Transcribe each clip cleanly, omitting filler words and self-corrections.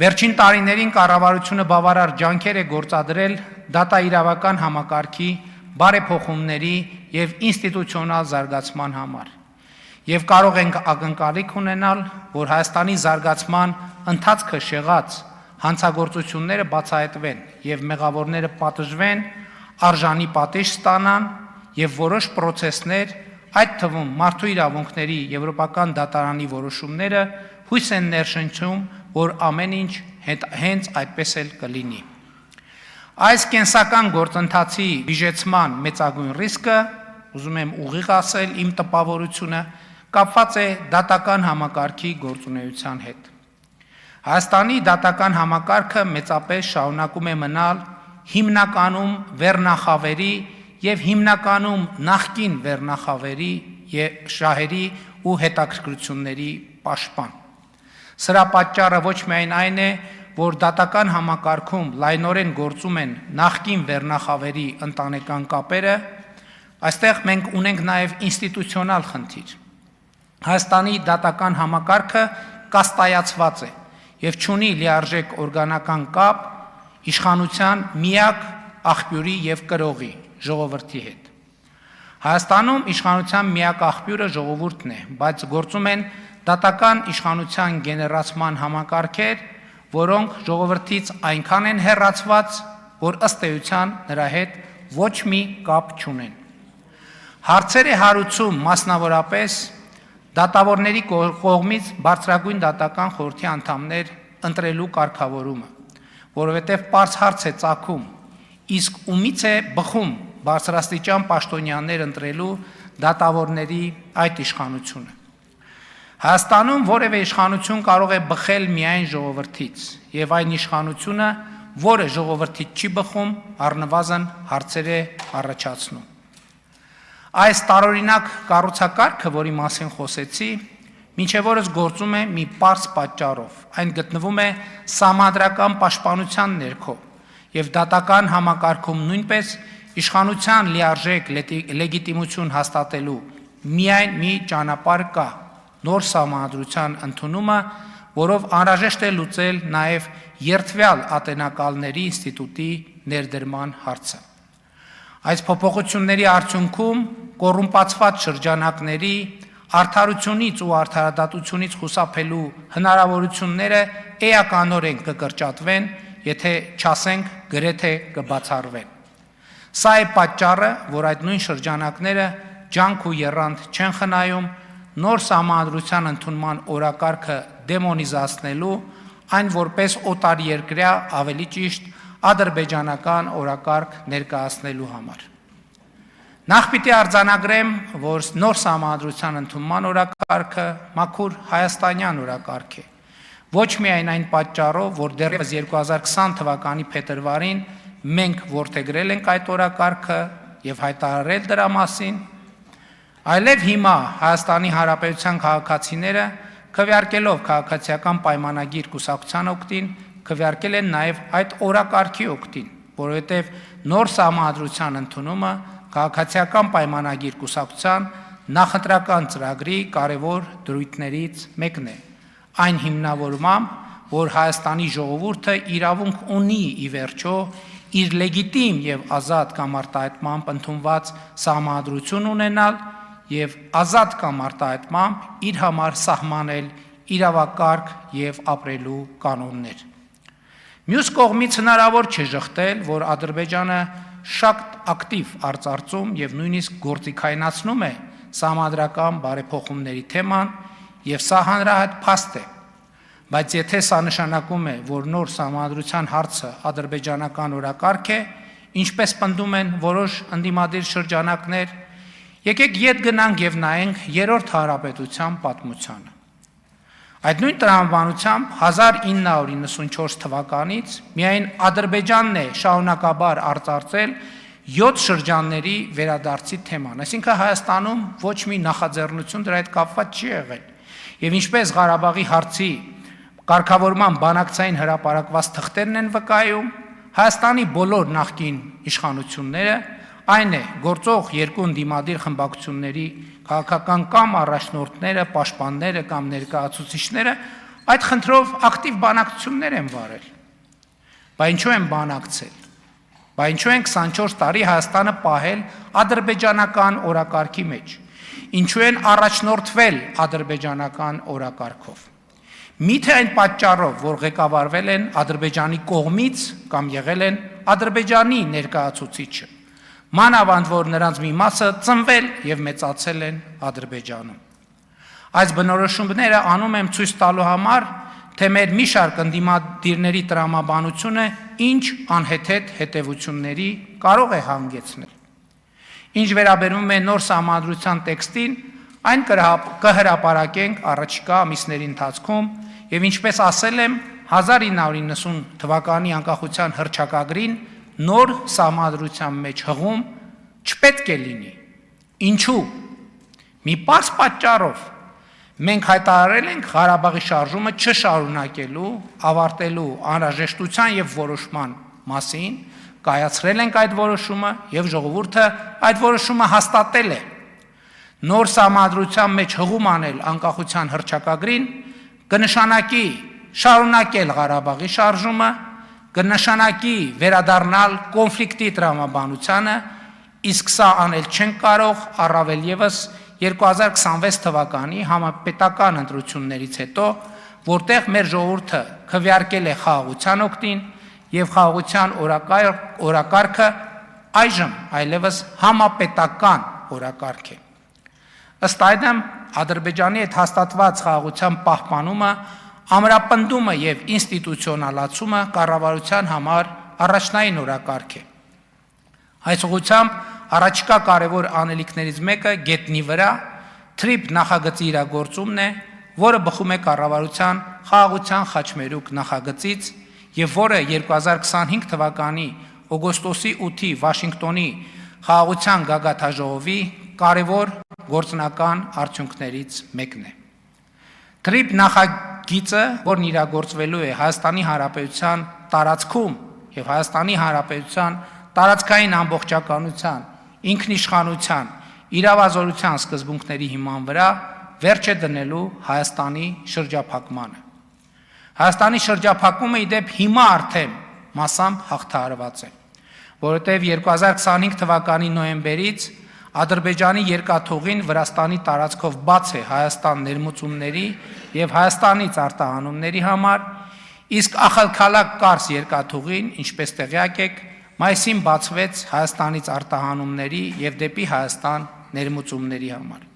Վերջին տարիներին կառավարությունը բավարար ջանքեր է գործադրել դատաիրավական համակարգի բարեփոխումների եւ ինստիտուցիոնալ զարգացման համար։ Եվ կարող ենք ակնկալիք ունենալ, որ Հայաստանի զարգացման ընթացքը շեղած հանցագործությունները բացահայտվեն եւ մեղավորները պատժվեն, արժանի պատիժ ստանան եւ որոշ պրոցեսներ, այդ թվում մարդու իրավունքների եվրոպական դատարանի որոշումները հույս են ներշնչում, որ ամեն ինչ հենց այդպես էլ կլինի։ Այս կենսական գործընթացի բիժեցման մեծագույն ռիսկը, ուզում եմ ուղիղ ասել իմ տպավորությունը, կապված է դատական համակարգի գործունեության հետ։ Հայաստանի դատական համակարգը մեծապես շարունակում է մնալ հիմնականում վերնախավերի եւ հիմնականում նախկին վերնախավերի եւ շահերի ու հետաքրքրությունների պաշտպան։ Սրա պատճառը ոչ միայն այն է, որ դատական համակարգում լայնորեն գործում են նախկին վերնախավերի ընտանեկան կապերը, այստեղ մենք ունենք նաև ինստիտուցիոնալ խնդիր։ Հայաստանի դատական համակարգը կաստայացված է եւ չունի լիարժեք օրգանական կապ իշխանության միակ աղբյուրի եւ կրողի ժողովրդի հետ։ Հայաստանում իշխանության միակ աղբյուրը ժողովուրդն է, բայց գործում են դատական իշխանության գեներացման համակարգեր, որոնք ժողովրդից այնքան են հեռացված, որ ըստ էության նրա հետ ոչ մի կապ չունեն։ Հարցեր է հարուցում մասնավորապես դատավորների կողմից բարձրագույն դատական խորհրդի անդամներ ընտրելու կարգավորումը, որովհետև պարզ հարց է ծագում, իսկ ումից է բխում բարձրաստիճան պաշտոնյաներ ընտրելու դատավորների այդ իշխանությունը։ Հայաստանում որևէ իշխանություն կարող է բխել միայն ժողովրդից, եւ այն իշխանությունը, որը ժողովրդից չի բխում, առնվազն հարցեր է առաջացնում։ Այս տարօրինակ կառուցակարգը, որի մասին խոսեցի, մինչև օրս գործում է մի պարզ պատճառով, այն գտնվում է սահմանադրական պաշտպանության ներքո, եւ դատական համակարգում նույնպես իշխանության լիարժեք լեգիտիմություն հաստատելու միայն մի ճանապարհ կա՝ նոր սահմանադրության ընդունումը, որով անհրաժեշտ է լուծել նաև երդվյալ ատենակալների ինստիտուտի ներդրման հարցը։ Այս փոփոխությունների արդյունքում կոռումպացված շրջանակների արդարությունից ու արդարադատությունից խուսափելու հնարավորությունները էականորեն կկրճատվեն, եթե չասենք գրեթե կբացառվեն։ Սա է պատճառը, որ այդ նույն շրջանակները ջանք ու եռանդ չեն խնայում նոր սահմանադրության ընդունման օրակարգը դեմոնիզացնելու, այն որպես օտարերկրյա, ավելի ճիշտ ադրբեջանական օրակարգ ներկայացնելու համար։ Նախ պիտի արձանագրեմ, որ նոր սահմանադրության ընդունման օրակարգը մաքուր հայաստանյան օրակարգ է, ոչ միայն այն պատճառով, որ դեռևս 2020 թվականի փետրվարին մենք որդեգրել ենք այդ օրակարգը եւ հայտարարել դրա մասին, այլև հիմա Հայաստանի Հանրապետության քաղաքացիները քվեարկելով քաղաքացիական պայմանագիր կուսակցության օգտին, քվեարկել են նաև այդ օրակարգի օգտին, որովհետև նոր սահմանադրության ընդունումը քաղաքացիական պայմանագիր կուսակցության նախընտրական ծրագրի կարևոր դրույթներից մեկն է, այն հիմնավորմամբ, որ Հայաստանի ժողովուրդը իրավունք ունի ի վերջո իր լեգիտիմ եւ ազատ կամ արտահայտմամբ ընդունված սահմանադրություն ունենալ եւ ազատ կամ արտահայտմամբ իր համար սահմանել իրավակարգ եւ ապրելու կանոններ։ Մյուս կողմից հնարավոր չէ ժխտել, որ Ադրբեջանը շատ ակտիվ արծարծում եւ նույնիսկ գործիքայնացնում է սահմանադրական բարեփոխումների թեման եւ սա հանրահայտ փաստ է, բայց եթե սա նշանակում է, որ նոր սահմանադրության հարցը ադրբեջանական օրակարգ է, ինչպես պնդում են որոշ ընդդիմադիր շրջանակներ, եկեք ետ գնանք եւ նայենք երրորդ հանրապետության պատմությանը։ Այդ նույն տրամաբանությամբ 1994 թվականից միայն Ադրբեջանն է շարունակաբար արծարծել 7 շրջանների վերադարձի թեման, այսինքն Հայաստանում ոչ մի նախաձեռնություն դրա հետ կապված չի եղել։ Եվ ինչպես Ղարաբաղի հարցի կարգավորման բանակցային հրապարակված թղթերն են վկայում, Հայաստանի բոլոր նախկին իշխանությունները, այն է գործող երկու ընդդիմադիր խմբակցությունների քաղաքական կամ առաջնորդները, պաշտպանները կամ ներկայացուցիչները Այդ խնդրով ակտիվ բանակցություններ են վարել։ Բա ինչու են բանակցել։ Բա ինչու են 24 տարի Հայաստանը պահել ադրբեջանական օրակարգի մեջ։ Ինչու են առաջնորդվել ադրբեջանական օրակարգով։ Միթե այն պատճառով, որ ղեկավարվել են Ադրբեջանի կողմից կամ եղել են Ադրբեջանի ներկայացուցիչը, մանավանդ որ նրանց մի մասը ծնվել եւ մեծացել են Ադրբեջանում։ Այս բնորոշումները անում եմ ցույց տալու համար, թե մեր մի շարք ընդդիմադիրների տրամաբանությունը ինչ անհեթեթ հետևությունների կարող է հանգեցնել։ Ինչ վերաբերում է նոր սահմանադրության տեքստին, այն կհրապարակենք առաջիկա ամիսների ընթացքում եւ ինչպես ասել եմ 1990 թվականի անկախության հռչակագրին նոր սահմանադրության մեջ հղում չպետք է լինի։ Ինչու։ Մի պարզ պատճառով մենք հայտարարել ենք Ղարաբաղի շարժումը չշարունակելու, ավարտելու անհրաժեշտության եւ որոշման մասին, կայացրել ենք այդ որոշումը եւ ժողովուրդը այդ որոշումը հաստատել է։ Նոր սահմանադրության մեջ հղում անել անկախության հռչակագրին կնշանակի շարունակել Ղարաբաղի շարժումը, կնշանակի վերադառնալ կոնֆլիկտի տրամաբանությանը, իսկ սա անել չեն կարող առավել եւս 2026 թվականի համապետական ընտրություններից հետո, որտեղ մեր ժողովուրդը քվեարկել է խաղաղության օգտին եւ խաղաղության օրակարգը այժմ այլևս համապետական օրակարգ է։ Ըստ այդմ Ադրբեջանի հետ հաստատված խաղաղության պահպանումը, ամրապնդումը եւ ինստիտուցիոնալացումը կառավարության համար առաջնային օրակարգ է։ Այս ուղղությամբ առաջիկա կարևոր անելիքներից մեկը գետնի վրա թրիփ նախագծի իրագործումն է, որը բխում է կառավարության խաղաղության խաչմերուկ նախագծից եւ որը 2025 թվականի օգոստոսի 8-ի Վաշինգտոնի խաղաղության գագաթաժողովի կարևոր գործնական արդյունքներից մեկն է։ Թրիփ նախագիծը, որն իրագործվելու է Հայաստանի Հանրապետության տարածքում եւ Հայաստանի Հանրապետության տարածքային ամբողջականության, ինքնիշխանության, իրավազորության սկզբունքների հիման վրա վերջ է դնելու Հայաստանի շրջափակմանը։ Հայաստանի շրջափակումը ի դեպ հիմա արդեն մասամբ հաղթահարված է, որովհետև 2025 թվականի նոյեմբերից Ադրբեջանի երկաթուղին Վրաստանի տարածքով բաց է Հայաստան ներմուծումների եւ Հայաստանից արտահանումների համար, իսկ Ախալքալակ Կարս երկաթուղին, ինչպես տեղյակ եք, մայիսին բացվեց Հայաստանից արտահանումների եւ դեպի Հայաստան ներմուծումների համար։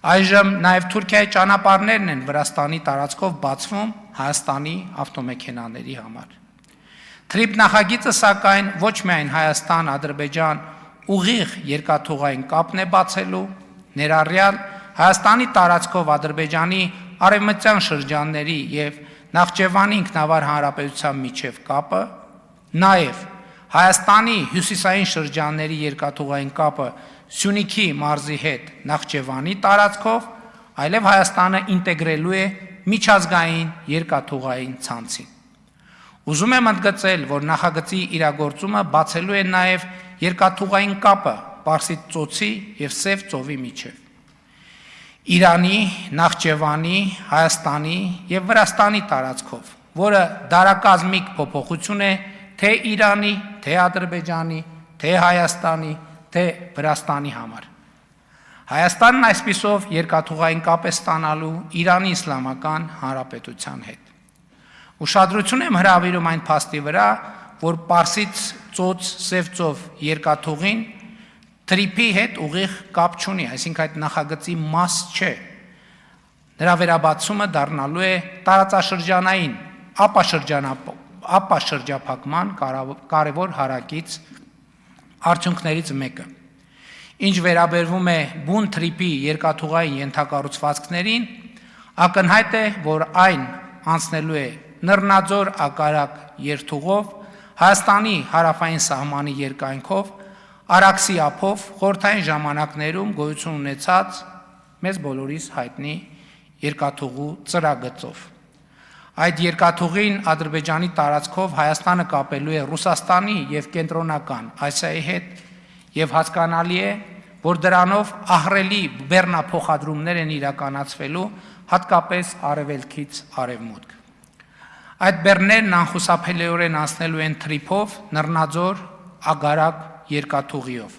Այժմ նաեւ Թուրքիայի ճանապարհներն են Վրաստանի տարածքով բացվում Հայաստանի ավտոմեքենաների համար։ Թրիփ նախագիծը սակայն ոչ միայն Հայաստան-Ադրբեջան ուղիղ երկաթուղային կապն է բացելու, ներառյալ Հայաստանի տարածքով Ադրբեջանի արևմտյան շրջանների եւ Նախճեվանի ինքնավար հանրապետության միջև կապը, նաեւ Հայաստանի հյուսիսային շրջանների երկաթուղային կապը Սյունիքի մարզի հետ Նախճեվանի տարածքով, այլև Հայաստանը ինտեգրելու է միջազգային երկաթուղային ցանցին։ Ուզում եմ ընդգծել, որ նախագծի իրագործումը բացելու է նաև երկաթուղային կապը Պարսից ծոցի եւ Սև ծովի միջև։ Իրանի, Նախճեվանի, Հայաստանի եւ Վրաստանի տարածքով, որը դարակազմիկ փոփոխություն է թե Իրանի, թե Ադրբեջանի, թե Հայաստանի, թե Վրաստանի համար։ Հայաստանն այսպիսով երկաթուղային կապ է ստանալու Իրանի Իսլամական Հանրապետության հետ։ Ուշադրություն եմ հրավիրում այն փաստի վրա, որ Պարսից ծոց Սև ծով երկաթուղին թրիփի հետ ուղիղ կապ չունի, այսինքն այդ նախագծի մաս չէ։ Նրա վերաբացումը դառնալու է տարածաշրջանային ապաշրջափակման կարևոր հարակից արդյունքներից մեկը։ Ինչ վերաբերվում է բուն թրիփի երկաթուղային ենթակառուցվածքներին, ակնհայտ է, որ այն անցնելու է Նռնաձոր ակարակ երթուղով, Հայաստանի հարավային սահմանի երկայնքով, Արաքսի ափով խորհրդային ժամանակներում գոյություն ունեցած մեզ բոլորիս հայտնի երկաթուղու ծրագծով։ Այդ երկաթուղին Ադրբեջանի տարածքով Հայաստանը կապելու է Ռուսաստանի եւ կենտրոնական Ասիայի հետ եւ հասկանալի է, որ դրանով ահռելի բեռնափոխադրումներ են իրականացվելու հատկապես արևելքից արևմուտք։ Այդ բեռներն անխուսափելիորեն անցնելու են թրիփով, նռնաձոր, ագարակ երկաթուղիով։